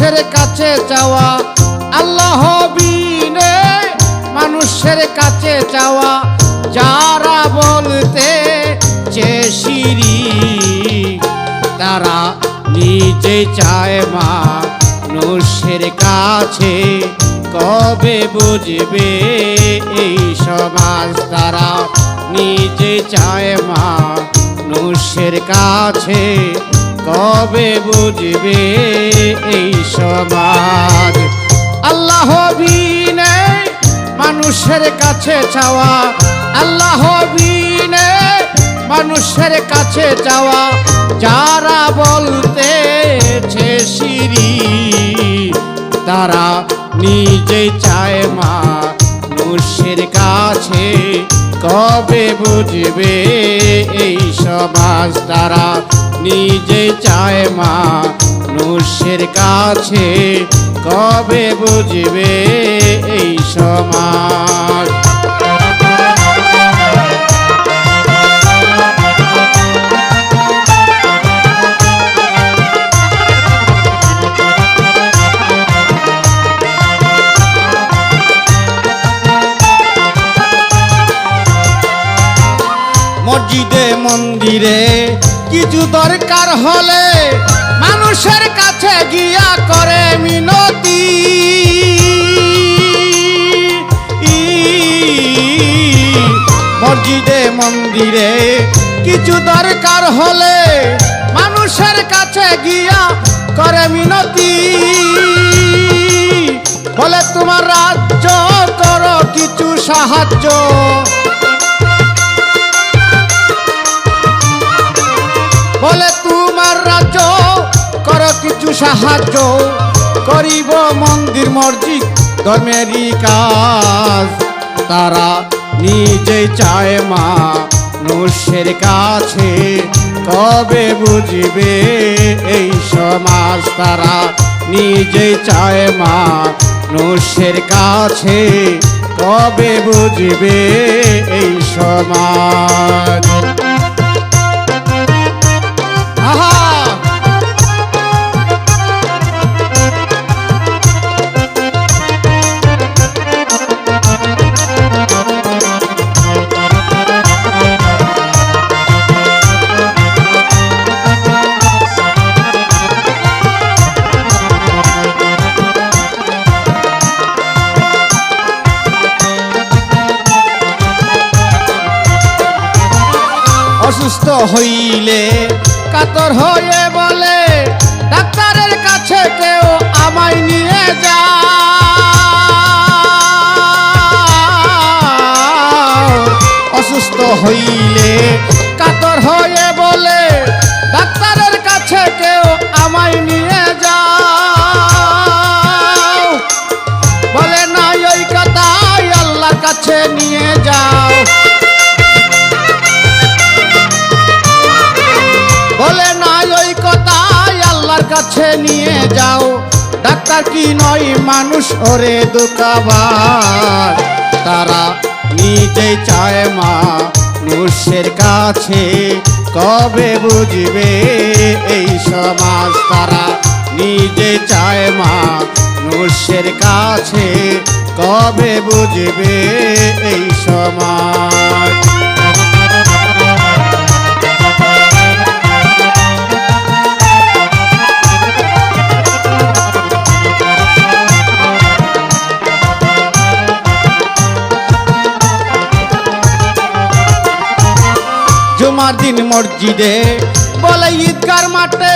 মানুষের কাছে চাওয়া আল্লাহ বিনে, মানুষের কাছে চাওয়া যারা বলতে চেয়ে তারা নিজে চায় মানুষের কাছে কবে বুঝবে এই সমাজ। তারা নিজে চায় মানুষের কাছে কবে বুঝবে এই সমাজ। আল্লাহ বিনে মানুষের কাছে চাওয়া, আল্লাহ বিনে মানুষের কাছে চাওয়া যারা বলতেছে সিরি, তারা নিজে চায় মানুষের কাছে কবে বুঝবে এই সমাজ। তারা নিজে চায় মানুষের কাছে কবে বুঝবে এই সমাজ। মসজিদে মন্দিরে কিছু দরকার হলে মানুষের কাছে গিয়া করে মিনতি, মসজিদে মন্দিরে কিছু দরকার হলে মানুষের কাছে গিয়া করে মিনতি। বলে তোমার রাজ্য করো কিছু সাহায্য, বলে তোমার রাজ্য করো কিছু সাহায্য, করিব মন্দির মসজিদ ধর্মেরই কাজ। তারা নিজে চায় মানুষের কাছে কবে বুঝবে এই সমাজ। তারা নিজে চায় মানুষের কাছে কবে বুঝবে এই সমাজ। অসুস্থ হইলে কাতর হয়ে বলে ডাক্তারের কাছে কেউ আমায় নিয়ে যাও। অসুস্থ হইলে কাতর হয়ে বলে ডাক্তারের কাছে কেউ আমায় নিয়ে যাও। বলে না ওই কথাই আল্লাহর কাছে নিয়ে যাও, বলে না ওই কথাই আল্লাহর কাছে নিয়ে যাও। ডাক্তার কি নয় মানুষ ওরে দোকাবার, তারা নিজে চায় মানুষের কাছে কবে বুঝবে এই সমাজ। তারা নিজে চায় মানুষের কাছে কবে বুঝবে এই সমাজ। জুমার দিন মসজিদে বলে ঈদগার মাঠে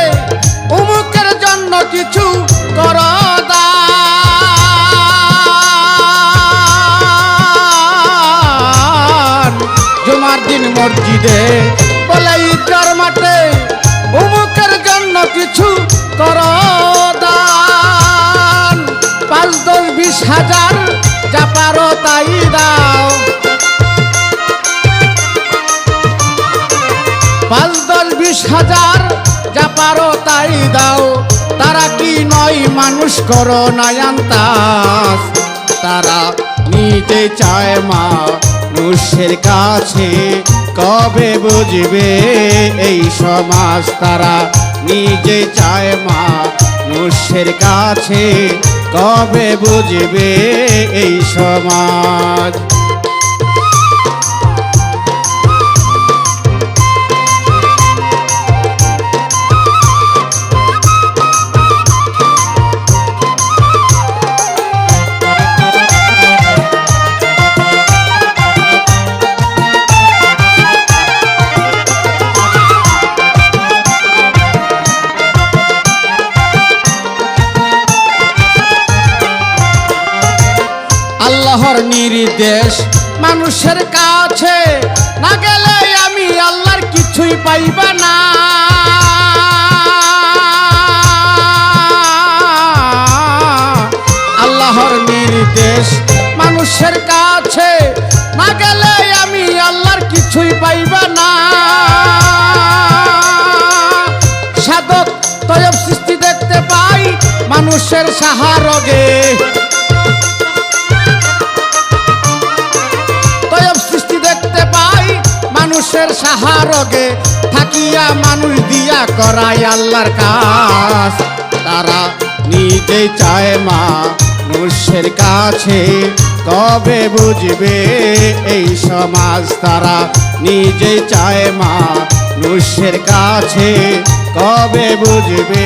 উমুকের জন্য কিছু করো দান। জুমার দিন মসজিদে বলে ঈদগার মাঠে উমুকের জন্য কিছু করো দান। 5, 10, 20 হাজার যা পারো তাই দাও, 5, 10, 20 হাজার যা পারো তাই দাও। তারা কি নয় মানুষ করো নয়ান্তাস, তারা নিজে চায় মানুষের কাছে কবে বুঝবে এই সমাজ। তারা নিজে চায় মানুষের কাছে কবে বুঝবে এই সমাজ। আল্লাহর নির্দেশ মানুষের কাছে না গেলে আমি আল্লাহর কিছুই পাইবা না। আল্লাহর নির্দেশ মানুষের কাছে না গেলে আমি আল্লাহর কিছুই পাইবা না। সাধক তয়ব সৃষ্টি দেখতে পাই মানুষের সাহারগে, মানুষের সাহারগে থাকিয়া মানুষ দিয়া করায় আল্লাহর কাজ। তারা নিজেই চায় মানুষের কাছে কবে বুঝবে এই সমাজ। তারা নিজেই চায় মানুষের কাছে কবে বুঝবে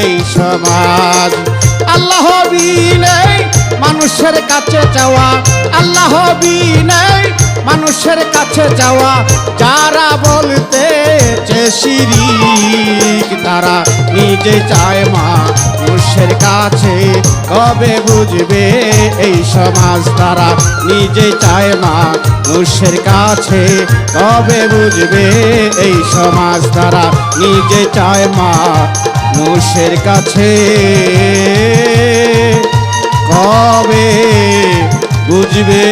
এই সমাজ। আল্লাহ বিনে মানুষের কাছে চাওয়া, আল্লাহ বিনে মানুষের কাছে যাওয়া যারা বলতে শিরিক, তারা নিজে চায় মানুষের কাছে কবে বুঝবে এই সমাজ। তারা নিজে চায় মানুষের কাছে কবে বুঝবে এই সমাজ। তারা নিজে চায় মানুষের কাছে কবে বুঝবে